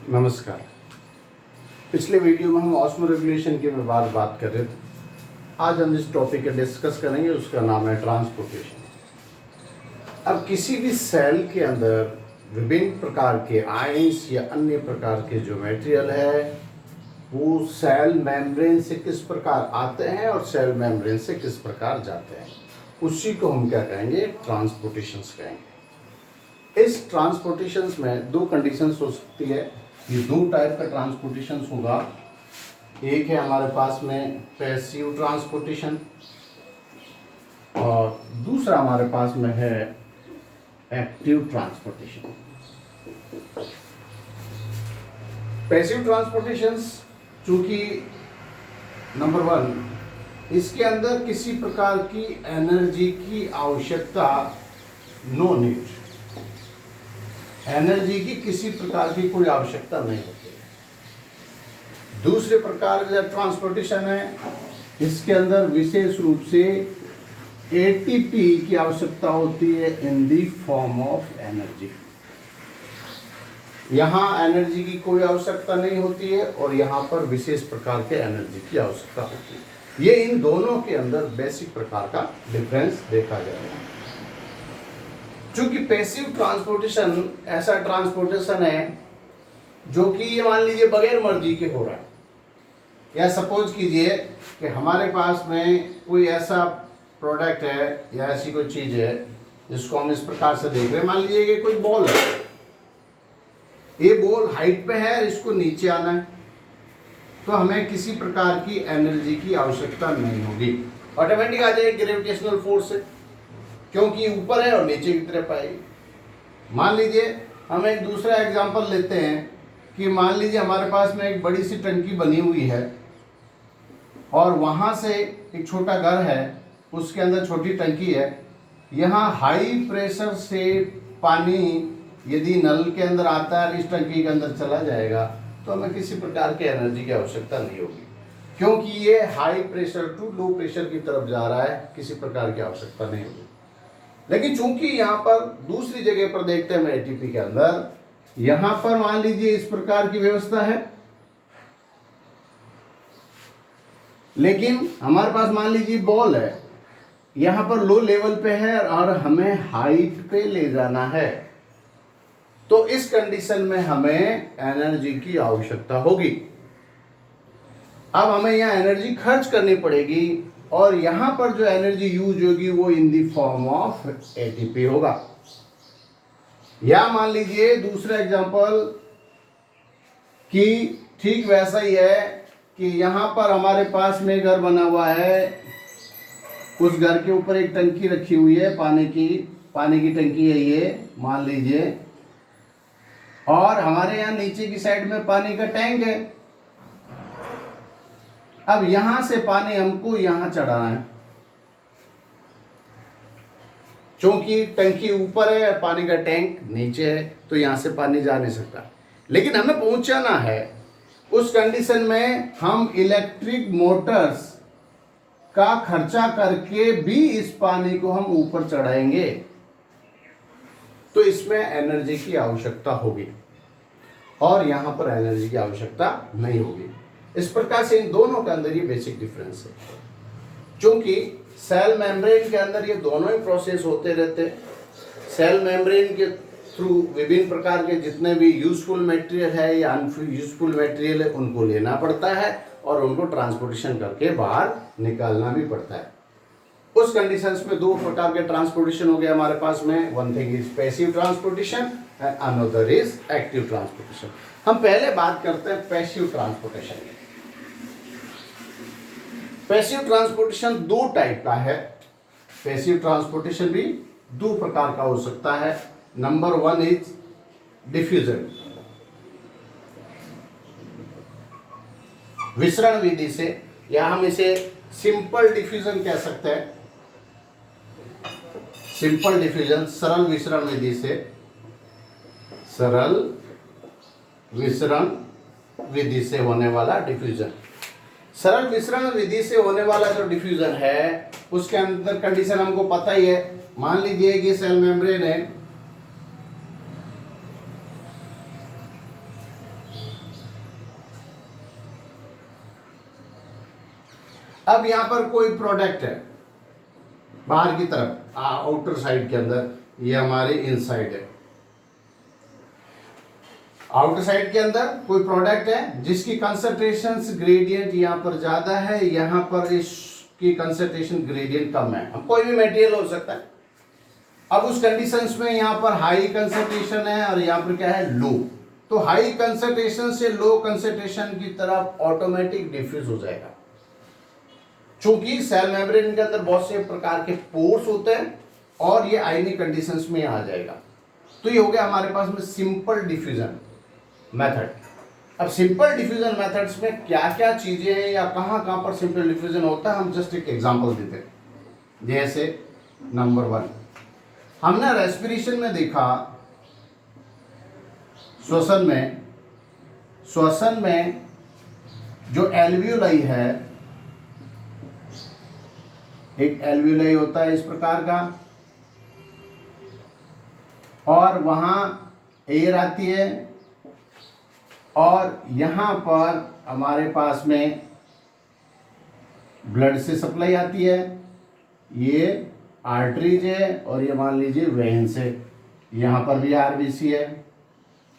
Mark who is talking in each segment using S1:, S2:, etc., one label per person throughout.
S1: नमस्कार। पिछले वीडियो में हम ऑस्मो रेगुलेशन के बाद बात कर रहे थे। आज हम जिस टॉपिक का डिस्कस करेंगे उसका नाम है ट्रांसपोर्टेशन। अब किसी भी सेल के अंदर विभिन्न प्रकार के आयंस या अन्य प्रकार के जो मटेरियल है वो सेल मेम्ब्रेन से किस प्रकार आते हैं और सेल मेम्ब्रेन से किस प्रकार जाते हैं, उसी को हम क्या कहेंगे, ट्रांसपोर्टेशंस कहेंगे। इस ट्रांसपोर्टेशंस में दो कंडीशंस हो सकती है। ये दो टाइप का ट्रांसपोर्टेशन होगा। एक है हमारे पास में पैसिव ट्रांसपोर्टेशन और दूसरा हमारे पास में है एक्टिव ट्रांसपोर्टेशन। पैसिव ट्रांसपोर्टेशंस चूंकि नंबर 1 इसके अंदर किसी प्रकार की एनर्जी की आवश्यकता नो नीड, एनर्जी की किसी प्रकार की कोई आवश्यकता नहीं होती है। दूसरे प्रकार का ट्रांसपोर्टेशन है, इसके अंदर विशेष रूप से एटीपी की आवश्यकता होती है इन दी फॉर्म ऑफ एनर्जी। यहाँ एनर्जी की कोई आवश्यकता नहीं होती है और यहाँ पर विशेष प्रकार के एनर्जी की आवश्यकता होती है। ये इन दोनों के अंदर बेसिक प्रकार का डिफरेंस देखा जाएगा। चूंकि पैसिव ट्रांसपोर्टेशन ऐसा ट्रांसपोर्टेशन है जो कि ये मान लीजिए बगैर मर्जी के हो रहा है, या सपोज कीजिए कि हमारे पास में कोई ऐसा प्रोडक्ट है या ऐसी कोई चीज है जिसको हम इस प्रकार से देख रहे हैं। मान लीजिए कि कोई बॉल है, ये बॉल हाइट पे है, इसको नीचे आना है, तो हमें किसी प्रकार की एनर्जी की आवश्यकता नहीं होगी, ऑटोमेटिक आ जाएगी ग्रेविटेशनल फोर्स से, क्योंकि ऊपर है और नीचे की तरफ आएगी। मान लीजिए हम एक दूसरा एग्जांपल लेते हैं कि मान लीजिए हमारे पास में एक बड़ी सी टंकी बनी हुई है और वहाँ से एक छोटा घर है, उसके अंदर छोटी टंकी है। यहाँ हाई प्रेशर से पानी यदि नल के अंदर आता है और इस टंकी के अंदर चला जाएगा तो हमें किसी प्रकार की एनर्जी की आवश्यकता नहीं होगी, क्योंकि ये high pressure to low pressure की तरफ जा रहा है, किसी प्रकार की आवश्यकता नहीं होगी। लेकिन चूंकि यहाँ पर दूसरी जगह पर देखते हैं एटीपी के अंदर, यहाँ पर मान लीजिए इस प्रकार की व्यवस्था है, लेकिन हमारे पास मान लीजिए बॉल है, यहाँ पर लो लेवल पे है और हमें हाइट पे ले जाना है, तो इस कंडीशन में हमें एनर्जी की आवश्यकता होगी। अब हमें यहाँ एनर्जी खर्च करनी पड़ेगी और यहाँ पर जो एनर्जी यूज होगी वो इन दी फॉर्म ऑफ एटीपी होगा। या मान लीजिए दूसरा एग्जांपल कि ठीक वैसा ही है कि यहाँ पर हमारे पास में घर बना हुआ है, उस घर के ऊपर एक टंकी रखी हुई है, पानी की टंकी है ये मान लीजिए, और हमारे यहाँ नीचे की साइड में पानी का टैंक है। अब यहां से पानी हमको यहां चढ़ाना है, क्योंकि टंकी ऊपर है और पानी का टैंक नीचे है, तो यहां से पानी जा नहीं सकता। लेकिन हमें पहुंचाना है, उस कंडीशन में हम इलेक्ट्रिक मोटर्स का खर्चा करके भी इस पानी को हम ऊपर चढ़ाएंगे, तो इसमें एनर्जी की आवश्यकता होगी और यहां पर एनर्जी की आवश्यकता नहीं होगी। इस प्रकार से इन दोनों के अंदर ये बेसिक डिफरेंस है। क्योंकि सेल मेम्ब्रेन के अंदर ये दोनों ही प्रोसेस होते रहते हैं। सेल मेम्ब्रेन के थ्रू विभिन्न प्रकार के जितने भी यूजफुल मटेरियल है या अनयूजफुल मटेरियल है उनको लेना पड़ता है और उनको ट्रांसपोर्टेशन करके बाहर निकालना भी पड़ता है। उस कंडीशंस में दो प्रकार के ट्रांसपोर्टेशन हो गए हमारे पास में। One thing is passive transportation and another is active transportation. हम पहले बात करते हैं पैसिव ट्रांसपोर्टेशन की। पैसिव ट्रांसपोर्टेशन दो टाइप का है। पैसिव ट्रांसपोर्टेशन भी दो प्रकार का हो सकता है। नंबर 1 इज डिफ्यूजन, विसरण विधि से, या हम इसे सिंपल डिफ्यूजन कह सकते हैं। सिंपल डिफ्यूजन सरल विसरण विधि से, सरल विसरण विधि से होने वाला डिफ्यूजन। सरल विसरण विधि से होने वाला जो डिफ्यूजन है उसके अंदर कंडीशन हमको पता ही है। मान लीजिए कि सेल मेम्ब्रेन है, अब यहाँ पर कोई प्रोडक्ट है बाहर की तरफ आउटर साइड के अंदर, ये हमारे इनसाइड है। आउटर साइड के अंदर कोई प्रोडक्ट है जिसकी कंसंट्रेशन ग्रेडियंट यहाँ पर ज्यादा है, यहाँ पर इसकी कंसंट्रेशन ग्रेडियंट कम है। अब कोई भी मटेरियल हो सकता है। अब उस कंडीशंस में यहाँ पर हाई कंसंट्रेशन है और यहाँ पर क्या है, लो। तो हाई कंसंट्रेशन से लो कंसंट्रेशन की तरफ ऑटोमेटिक डिफ्यूज हो जाएगा। चूंकि सेल मेम्ब्रेन के अंदर बहुत से प्रकार के पोर्स होते हैं और ये आयनिक कंडीशंस में आ जाएगा। तो ये हो गया हमारे पास में सिंपल डिफ्यूजन मेथड। अब सिंपल डिफ्यूजन मेथड्स में क्या क्या चीजें हैं या कहां कहां पर सिंपल डिफ्यूजन होता है, हम जस्ट एक एग्जांपल देते हैं। जैसे नंबर 1 हमने रेस्पिरेशन में देखा, श्वसन में जो एल्वियोलाई है, एक एल्वियोलाई होता है इस प्रकार का, और वहां एयर आती है और यहां पर हमारे पास में ब्लड से सप्लाई आती है। ये आर्टरीज है और ये मान लीजिए वेन्स है। यहाँ पर भी आरबीसी है,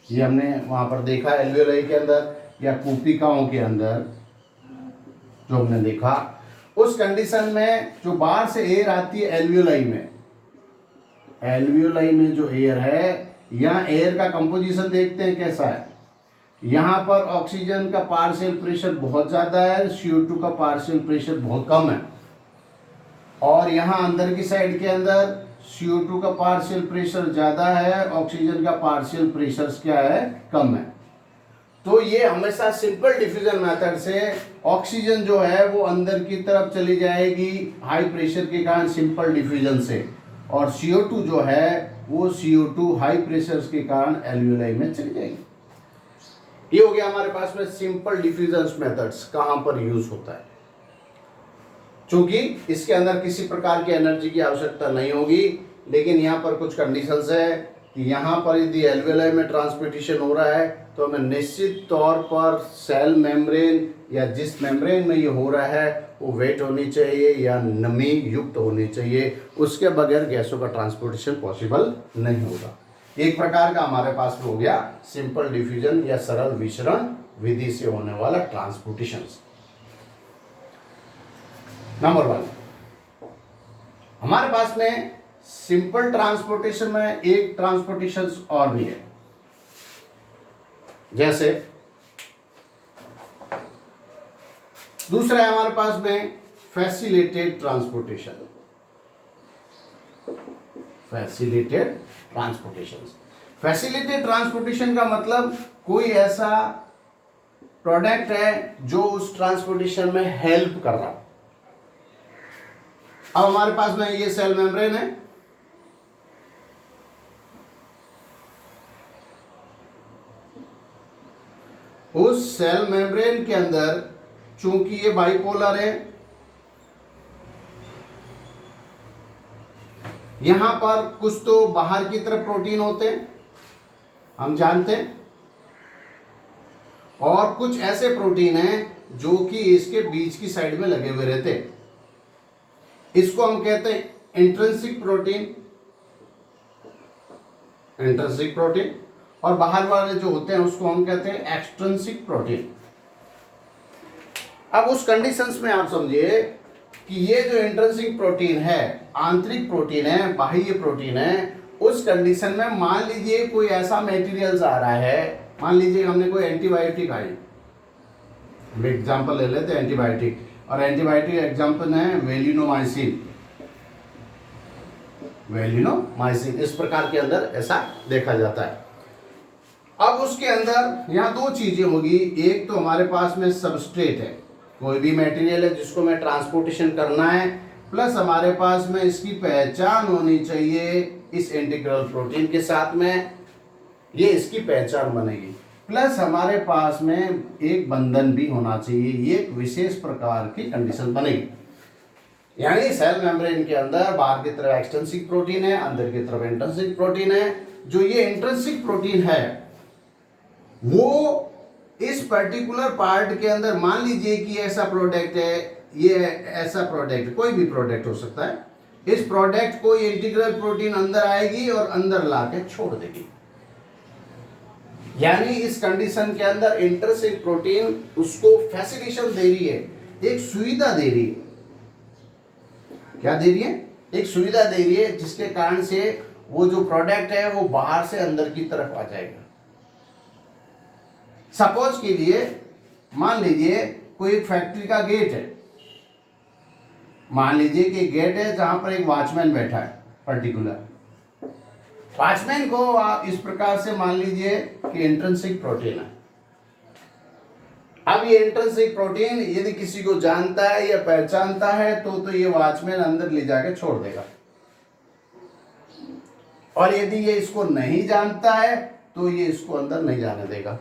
S1: ये हमने वहाँ पर देखा एल्वियोलाई के अंदर या कूपिकाओं के अंदर जो हमने देखा। उस कंडीशन में जो बाहर से एयर आती है एल्वियोलाई में जो एयर है, यहाँ एयर का कंपोजिशन देखते हैं कैसा है। यहाँ पर ऑक्सीजन का पार्शियल प्रेशर बहुत ज़्यादा है, CO2 का पार्शियल प्रेशर बहुत कम है। और यहाँ अंदर की साइड के अंदर CO2 का पार्शियल प्रेशर ज़्यादा है, ऑक्सीजन का पार्शियल प्रेशर क्या है, कम है। तो ये हमेशा सिंपल डिफ्यूजन मेथड से ऑक्सीजन जो है वो अंदर की तरफ चली जाएगी हाई प्रेशर के कारण सिंपल डिफ्यूजन से, और CO2 जो है वो CO2 हाई प्रेशर के कारण एल्वियोलाई में चली जाएगी। ये हो गया हमारे पास में सिंपल डिफ्यूजन मेथड्स कहां पर यूज होता है। चूंकि इसके अंदर किसी प्रकार की एनर्जी की आवश्यकता नहीं होगी, लेकिन यहाँ पर कुछ कंडीशंस है कि यहाँ पर यदि एल्वियोलाई में ट्रांसपोर्टेशन हो रहा है तो हमें निश्चित तौर पर सेल मेम्ब्रेन या जिस मेम्ब्रेन में ये हो रहा है वो वेट होनी चाहिए या नमी युक्त होनी चाहिए, उसके बगैर गैसों का ट्रांसपोर्टेशन पॉसिबल नहीं होगा। एक प्रकार का हमारे पास हो गया सिंपल डिफ्यूजन या सरल विसरण विधि से होने वाला ट्रांसपोर्टेशन। नंबर 1 हमारे पास में सिंपल ट्रांसपोर्टेशन में एक ट्रांसपोर्टेशन और भी है। जैसे दूसरा है हमारे पास में फैसिलिटेड ट्रांसपोर्टेशन। फैसिलिटेड ट्रांसपोर्टेशन का मतलब कोई ऐसा प्रोडक्ट है जो उस ट्रांसपोर्टेशन में हेल्प कर रहा। अब हमारे पास में ये सेल मेम्ब्रेन है, उस सेल मेम्ब्रेन के अंदर चूंकि ये बाइपोलर है, यहां पर कुछ तो बाहर की तरफ प्रोटीन होते हैं हम जानते हैं, और कुछ ऐसे प्रोटीन हैं जो कि इसके बीच की साइड में लगे हुए रहते हैं। इसको हम कहते हैं इंट्रिंसिक प्रोटीन, और बाहर वाले जो होते हैं उसको हम कहते हैं एक्सट्रिंसिक प्रोटीन। अब उस कंडीशंस में आप समझिए कि ये जो इंट्रिंसिक प्रोटीन है, आंतरिक प्रोटीन है, बाह्य प्रोटीन है, उस कंडीशन में मान लीजिए कोई ऐसा मटेरियल आ रहा है, मान लीजिए हमने कोई एंटीबायोटिक आई, एग्जाम्पल ले लेते हैं एंटीबायोटिक, और एंटीबायोटिक एग्जाम्पल है वेलिनोमाइसिन। इस प्रकार के अंदर ऐसा देखा जाता है। अब उसके अंदर यहाँ दो चीजें होगी, एक तो हमारे पास में सबस्ट्रेट है, कोई भी मटेरियल है जिसको मैं ट्रांसपोर्टेशन करना है, प्लस हमारे पास में इसकी पहचान होनी चाहिए इस इंटीग्रल प्रोटीन के साथ में, ये इसकी पहचान बनेगी, प्लस हमारे पास में एक बंधन भी होना चाहिए, ये एक विशेष प्रकार की कंडीशन बनेगी। यानी सेल मेम्ब्रेन के अंदर बाहर की तरफ एक्सट्रिंसिक प्रोटीन है, अंदर की तरफ इंट्रिंसिक प्रोटीन है। जो ये इंट्रिंसिक प्रोटीन है वो इस पर्टिकुलर पार्ट के अंदर, मान लीजिए कि ऐसा प्रोडक्ट है ये ऐसा प्रोडक्ट, कोई भी प्रोडक्ट हो सकता है, इस प्रोडक्ट को इंटीग्रल प्रोटीन अंदर आएगी और अंदर लाके छोड़ देगी। यानी इस कंडीशन के अंदर इंट्रिंसिक प्रोटीन उसको फैसिलिटेशन दे रही है, एक सुविधा दे रही है। क्या दे रही है? एक सुविधा दे रही है, जिसके कारण से वो जो प्रोडक्ट है वो बाहर से अंदर की तरफ आ जाएगा। सपोज के लिए मान लीजिए कोई एक फैक्ट्री का गेट है, मान लीजिए कि गेट है जहां पर एक वॉचमैन बैठा है पर्टिकुलर। वॉचमैन को आप इस प्रकार से मान लीजिए कि इंट्रिंसिक प्रोटीन है। अब ये इंट्रिंसिक प्रोटीन यदि किसी को जानता है या पहचानता है तो ये वॉचमैन अंदर ले जाके छोड़ देगा, और यदि ये इसको नहीं जानता है तो ये इसको अंदर नहीं जाने देगा।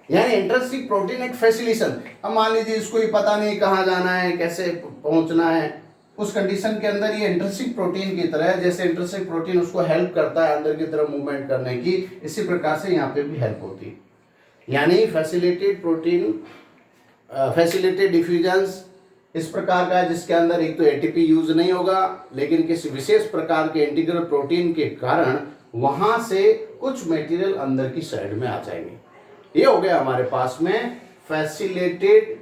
S1: यानी इंट्रिंसिक प्रोटीन एक फैसिलिटेशन। अब मान लीजिए इसको ही पता नहीं कहाँ जाना है, कैसे पहुंचना है, उस कंडीशन के अंदर ये इंट्रिंसिक प्रोटीन की तरह है। जैसे इंट्रिंसिक प्रोटीन उसको हेल्प करता है अंदर की तरफ मूवमेंट करने की, इसी प्रकार से यहाँ पे भी हेल्प होती है। यानी फैसिलिटेटेड प्रोटीन, फैसिलिटेटेड डिफ्यूजन्स इस प्रकार का है जिसके अंदर एक तो एटीपी यूज नहीं होगा, लेकिन किसी विशेष प्रकार के इंटीग्रल प्रोटीन के कारण वहां से कुछ मटेरियल अंदर की साइड में आ जाएंगे। ये हो गया हमारे पास में फैसिलिटेटेड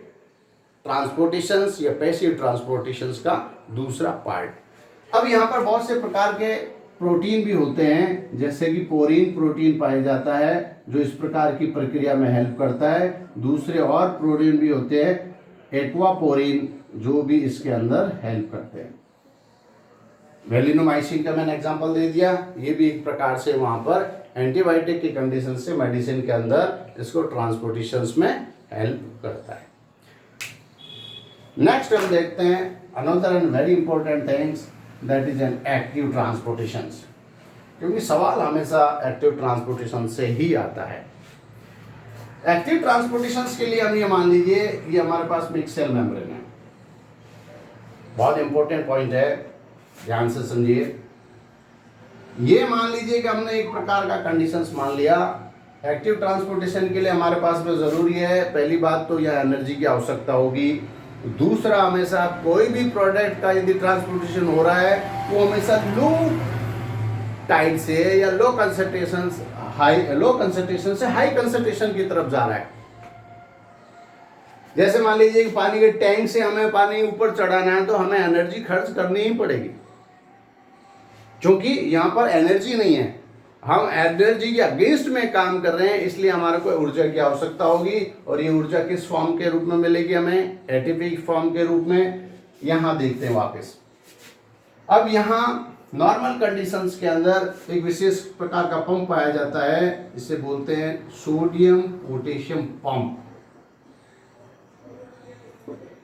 S1: ट्रांसपोर्टेशंस या पैसिव ट्रांसपोर्टेशंस का दूसरा पार्ट। अब यहाँ पर बहुत से प्रकार के प्रोटीन भी होते हैं, जैसे कि पोरीन प्रोटीन पाया जाता है जो इस प्रकार की प्रक्रिया में हेल्प करता है। दूसरे और प्रोटीन भी होते हैं एक्वापोरिन जो भी इसके अंदर हेल्प करते हैं। वेलिनोमाइसिन का मैंने एग्जांपल दे दिया, ये भी एक प्रकार से वहां पर एंटीबायोटिक की कंडीशन से मेडिसिन के अंदर इसको ट्रांसपोर्टेशंस में हेल्प करता है। नेक्स्ट हम देखते हैं another and very important things that is an active transportations, क्योंकि सवाल हमेशा एक्टिव ट्रांसपोर्टेशन से ही आता है। एक्टिव ट्रांसपोर्टेशंस के लिए हम ये मान लीजिए ये हमारे पास में एक सेल मेम्ब्रेन है, बहुत इंपॉर्टेंट पॉइंट है, ध्यान से समझिए। ये मान लीजिए कि हमने एक प्रकार का कंडीशंस मान लिया। एक्टिव ट्रांसपोर्टेशन के लिए हमारे पास में जरूरी है, पहली बात तो यह एनर्जी की आवश्यकता होगी। दूसरा, हमेशा कोई भी प्रोडक्ट का यदि ट्रांसपोर्टेशन हो रहा है वो हमेशा लो टाइड से या लो कंसंट्रेशन से हाई कंसंट्रेशन की तरफ जा रहा है। जैसे मान लीजिए कि पानी के टैंक से हमें पानी ऊपर चढ़ाना है तो हमें एनर्जी खर्च करनी ही पड़ेगी, क्योंकि यहाँ पर एनर्जी नहीं है, हम एनर्जी के अगेंस्ट में काम कर रहे हैं, इसलिए हमारे को ऊर्जा की आवश्यकता होगी। और ये ऊर्जा किस फॉर्म के रूप में मिलेगी हमें? एटीपी फॉर्म के रूप में। यहाँ देखते हैं वापस। अब यहाँ नॉर्मल कंडीशंस के अंदर एक विशेष प्रकार का पंप पाया जाता है, इसे बोलते हैं सोडियम पोटेशियम पंप।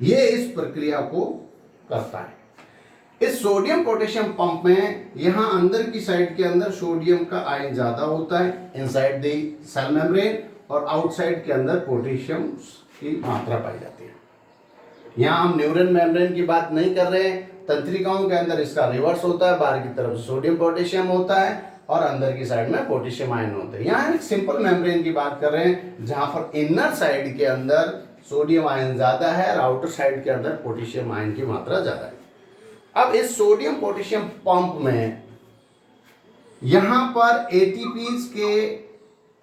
S1: ये इस प्रक्रिया को करता है। इस सोडियम पोटेशियम पंप में यहां अंदर की साइड के अंदर सोडियम का आयन ज्यादा होता है इनसाइड द सेल मेम्ब्रेन, और आउटसाइड के अंदर पोटेशियम की मात्रा पाई जाती है। यहां हम न्यूरल मेम्ब्रेन की बात नहीं कर रहे हैं, तंत्रिकाओं के अंदर इसका रिवर्स होता है, बाहर की तरफ सोडियम पोटेशियम होता है और अंदर की साइड में पोटेशियम आयन होते हैं। यहाँ एक सिंपल मेम्ब्रेन की बात कर रहे हैं जहां पर इनर साइड के अंदर सोडियम आयन ज्यादा है और आउटर साइड के अंदर पोटेशियम आयन की मात्रा ज्यादा है। अब इस सोडियम पोटेशियम पंप में यहां पर एटीपीज के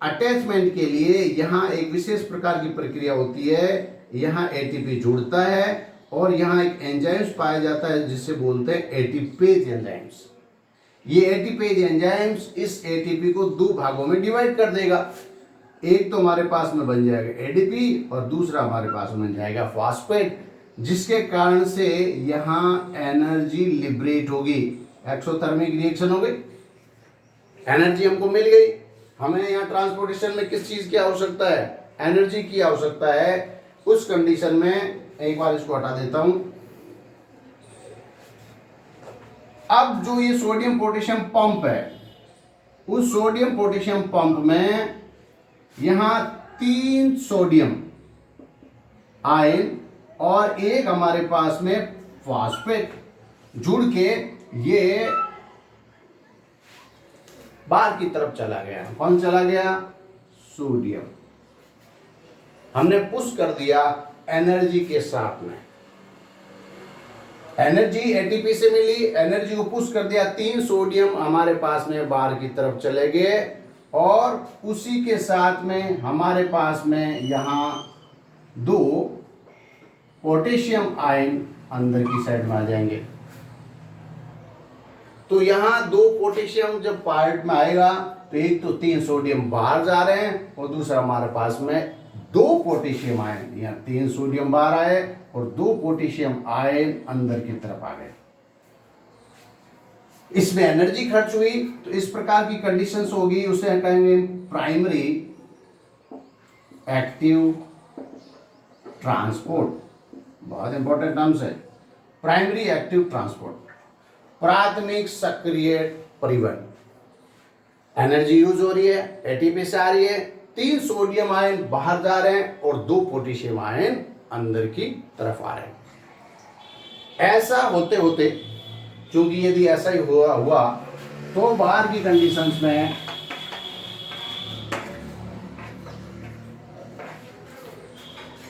S1: अटैचमेंट के लिए यहां एक विशेष प्रकार की प्रक्रिया होती है। यहां एटीपी जुड़ता है और यहां एक एंजाइम्स पाया जाता है जिसे बोलते हैं एटीपेज एंजाइम्स। ये एटीपेज एंजाइम्स इस एटीपी को दो भागों में डिवाइड कर देगा। एक तो हमारे पास में बन जाएगा एडीपी और दूसरा हमारे पास में बन जाएगा फॉस्फेट, जिसके कारण से यहां एनर्जी लिबरेट होगी, एक्सोथर्मिक रिएक्शन हो गई, एनर्जी हमको मिल गई। हमें यहाँ ट्रांसपोर्टेशन में किस चीज की आवश्यकता है? एनर्जी की आवश्यकता है। उस कंडीशन में एक बार इसको हटा देता हूं। अब जो ये सोडियम पोटेशियम पंप है, उस सोडियम पोटेशियम पंप में यहां 3 सोडियम आयन और एक हमारे पास में फॉस्फेट जुड़ के ये बाहर की तरफ चला गया। कौन चला गया? सोडियम। हमने पुश कर दिया एनर्जी के साथ में। एनर्जी एटीपी से मिली, एनर्जी को पुश कर दिया, 3 सोडियम हमारे पास में बाहर की तरफ चले गए और उसी के साथ में हमारे पास में यहाँ 2 पोटेशियम आयन अंदर की साइड में आ जाएंगे। तो यहाँ 2 पोटेशियम जब पार्ट में आएगा तो एक तो 3 सोडियम बाहर जा रहे हैं और दूसरा हमारे पास में 2 पोटेशियम आयन, यहाँ 3 सोडियम बाहर आए और 2 पोटेशियम आयन अंदर की तरफ आ गए। इसमें एनर्जी खर्च हुई, तो इस प्रकार की कंडीशंस होगी, उसे कहेंगे प्राइमरी एक्टिव ट्रांसपोर्ट। बहुत इंपॉर्टेंट टर्म्स है, प्राइमरी एक्टिव ट्रांसपोर्ट, प्राथमिक सक्रिय परिवहन। एनर्जी यूज हो रही है, एटीपी से आ रही है, 3 सोडियम आयन बाहर जा रहे हैं और 2 पोटेशियम आयन अंदर की तरफ आ रहे हैं। ऐसा होते होते, क्योंकि यदि ऐसा ही हुआ तो बाहर की कंडीशंस में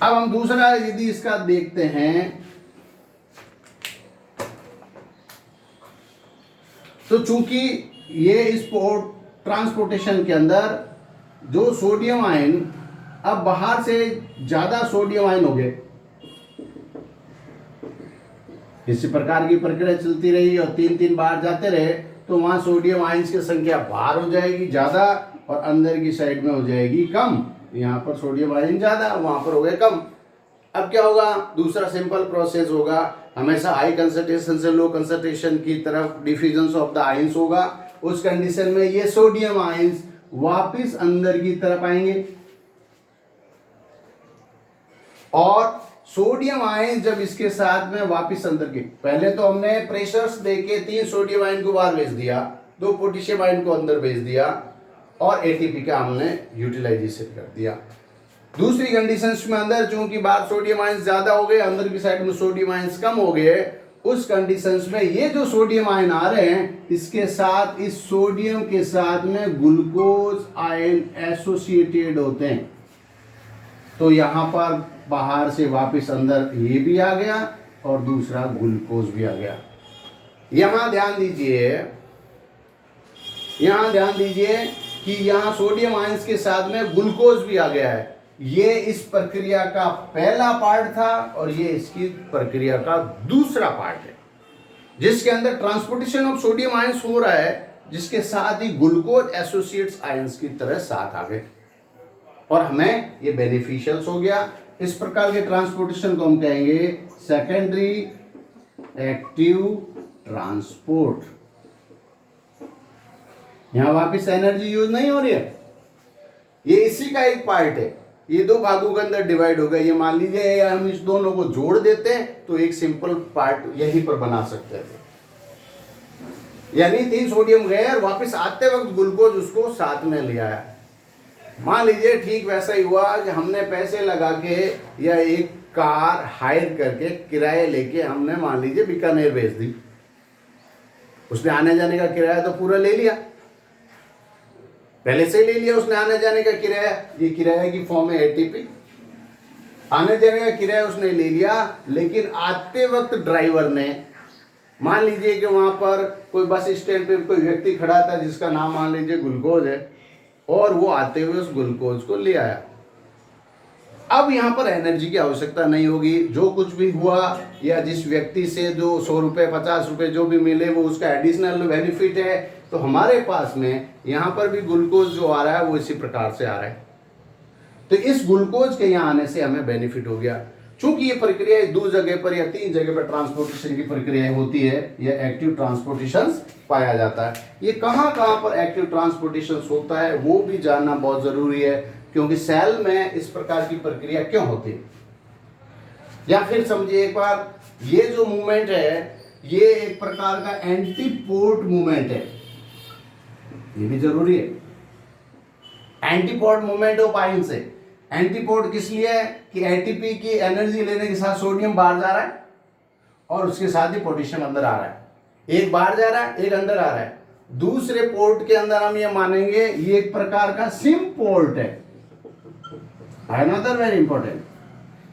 S1: अब हम दूसरा यदि इसका देखते हैं तो चूंकि ये इस ट्रांसपोर्टेशन के अंदर जो सोडियम आयन अब बाहर से ज्यादा सोडियम आयन हो गए, इसी प्रकार की प्रक्रिया चलती रही और 3 बाहर जाते रहे तो वहां सोडियम आयन्स की संख्या बाहर हो जाएगी ज्यादा और अंदर की साइड में हो जाएगी कम। यहाँ पर सोडियम आयन ज्यादा, वहां पर हो गए कम। अब क्या होगा, दूसरा सिंपल प्रोसेस होगा, हमेशा हाई कंसंट्रेशन से लो कंसंट्रेशन की तरफ डिफ्यूजन ऑफ द आयंस होगा। उस कंडीशन में ये सोडियम आयंस वापस अंदर की तरफ आएंगे और सोडियम आयन जब इसके साथ में वापस अंदर के, पहले तो हमने प्रेशर्स देके 3 सोडियम आयन को बाहर भेज दिया, 2 पोटेशियम आयन को अंदर भेज दिया और एटीपी का हमने यूटिलाइजेशन कर दिया। दूसरी कंडीशंस में अंदर चूंकि बाहर सोडियम आयंस ज्यादा हो गए, अंदर की साइड में सोडियम आयंस कम हो गए, उस कंडीशंस में ये जो सोडियम आयन आ रहे हैं इसके साथ, इस सोडियम के साथ में ग्लूकोज आयन एसोसिएटेड होते हैं। तो यहां पर बाहर से वापस अंदर ये भी आ गया और दूसरा ग्लूकोज भी आ गया। यहां ध्यान दीजिए कि यहां सोडियम आयंस के साथ में ग्लूकोज भी आ गया है। ये इस प्रक्रिया का पहला पार्ट था और ये इसकी प्रक्रिया का दूसरा पार्ट है, जिसके अंदर ट्रांसपोर्टेशन ऑफ सोडियम आयंस हो रहा है, जिसके साथ ही ग्लूकोज एसोसिएट्स आयंस की तरह साथ आ गए और हमें ये बेनिफिशियल्स हो गया। इस प्रकार के ट्रांसपोर्टेशन को हम कहेंगे सेकेंडरी एक्टिव ट्रांसपोर्ट। यहां वापिस एनर्जी यूज नहीं हो रही है, ये इसी का एक पार्ट है। ये 2 भागों के अंदर डिवाइड हो गया। ये मान लीजिए या हम इस दोनों को जोड़ देते हैं तो एक सिंपल पार्ट यहीं पर बना सकते थे, यानी 3 सोडियम गए और वापस आते वक्त ग्लूकोज उसको साथ में ले आया। मान लीजिए ठीक वैसा ही हुआ कि हमने पैसे लगा के या एक कार हायर करके किराए लेके हमने मान लीजिए बीकानेर भेज दी, उसने आने जाने का किराया तो पूरा ले लिया, पहले से ले लिया उसने आने जाने का किराया, ये किराया की फॉर्म है एटीपी। आने जाने का किराया उसने ले लिया, लेकिन आते वक्त ड्राइवर ने, मान लीजिए कि वहां पर कोई बस स्टैंड पे कोई व्यक्ति खड़ा था जिसका नाम मान लीजिए ग्लूकोज है, और वो आते हुए उस ग्लूकोज को ले आया। अब यहाँ पर एनर्जी की आवश्यकता नहीं होगी, जो कुछ भी हुआ या जिस व्यक्ति से जो 100 रुपये 50 रुपये जो भी मिले वो उसका एडिशनल बेनिफिट है। तो हमारे पास में यहाँ पर भी ग्लूकोज जो आ रहा है वो इसी प्रकार से आ रहा है, तो इस ग्लूकोज के यहाँ आने से हमें बेनिफिट हो गया। चूंकि ये प्रक्रिया 2 जगह पर या 3 जगह पर ट्रांसपोर्टेशन की प्रक्रिया होती है, यह एक्टिव ट्रांसपोर्टेशन पाया जाता है। ये कहाँ कहाँ पर एक्टिव ट्रांसपोर्टेशन होता है वो भी जानना बहुत जरूरी है, क्योंकि सेल में इस प्रकार की प्रक्रिया क्यों होती है। या फिर समझिए एक बार, ये जो मूवमेंट है ये एक प्रकार का एंटीपोड मूवमेंट है, ये भी जरूरी है। एंटीपोड मूवमेंट ऑफ आयन से, एंटीपोड किस लिए है कि एटीपी की एनर्जी लेने के साथ सोडियम बाहर जा रहा है और उसके साथ ही पोटेशियम अंदर आ रहा है। एक बाहर जा रहा है, एक अंदर आ रहा है। दूसरे पोर्ट के अंदर हम ये मानेंगे ये एक प्रकार का सिम पोर्ट है। अनदर वेरी इंपॉर्टेंट,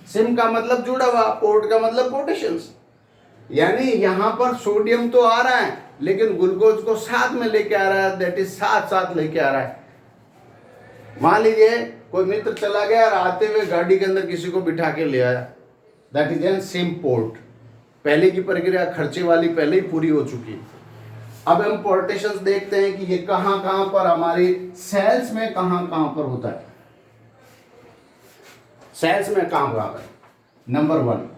S1: सिम का मतलब जुड़ा हुआ, पोर्ट का मतलब पोटेशियम। यानी यहाँ पर सोडियम तो आ रहा है लेकिन ग्लूकोज को साथ में लेके आ रहा है, दैट इज साथ साथ लेके आ रहा है। मान लीजिए कोई मित्र चला गया और आते हुए गाड़ी के अंदर किसी को बिठा के ले आया, that is N same port. पहले की प्रक्रिया खर्चे वाली पहले ही पूरी हो चुकी है। अब हम पोर्टेशंस देखते हैं कि ये कहां कहां पर हमारी सेल्स में कहां कहां पर होता है। सेल्स में कहां कहां पर? नंबर 1,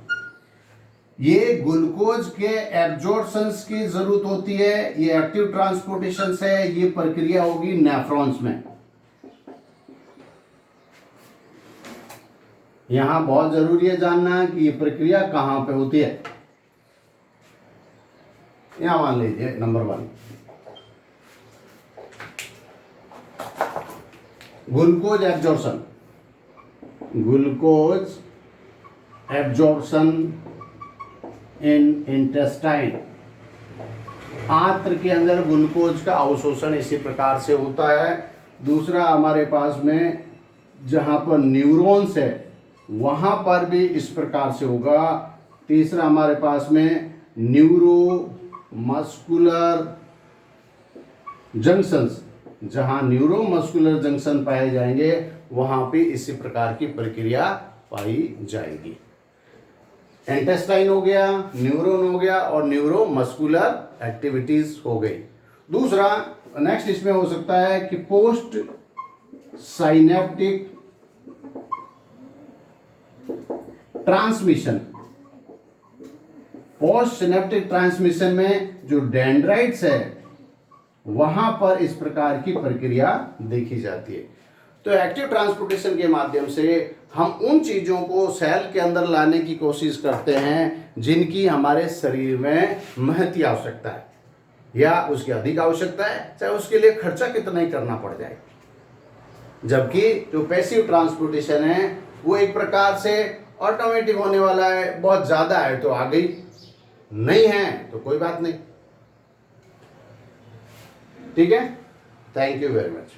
S1: ये ग्लूकोज के एब्जॉर्प्शंस की जरूरत होती है, ये एक्टिव ट्रांसपोर्टेशन है, ये प्रक्रिया होगी नेफ्रॉन्स में। यहां बहुत जरूरी है जानना कि ये प्रक्रिया कहां पे होती है। यहां मान लीजिए number 1, glucose absorption, glucose absorption in intestine, आंत्र के अंदर ग्लूकोज का अवशोषण इसी प्रकार से होता है। दूसरा हमारे पास में जहां पर न्यूरॉन्स है वहां पर भी इस प्रकार से होगा। तीसरा हमारे पास में न्यूरो मस्कुलर जंक्शंस, जहां न्यूरो मस्कुलर जंक्शन पाए जाएंगे वहां पे इसी प्रकार की प्रक्रिया पाई जाएगी। इंटेस्टाइन हो गया, न्यूरॉन हो गया और न्यूरो मस्कुलर एक्टिविटीज हो गई। दूसरा नेक्स्ट इसमें हो सकता है कि post synaptic transmission. Post synaptic transmission में जो डेंड्राइट्स है वहां पर इस प्रकार की प्रक्रिया देखी जाती है। तो एक्टिव ट्रांसपोर्टेशन के माध्यम से हम उन चीजों को सेल के अंदर लाने की कोशिश करते हैं जिनकी हमारे शरीर में महती आवश्यकता है या उसकी अधिक आवश्यकता है, चाहे उसके लिए खर्चा कितना ही करना पड़ जाए। जबकि जो पैसिव ट्रांसपोर्टेशन है वो एक प्रकार से ऑटोमेटिक होने वाला है। बहुत ज्यादा है तो आ गई, नहीं है तो कोई बात नहीं। ठीक है, थैंक यू वेरी मच।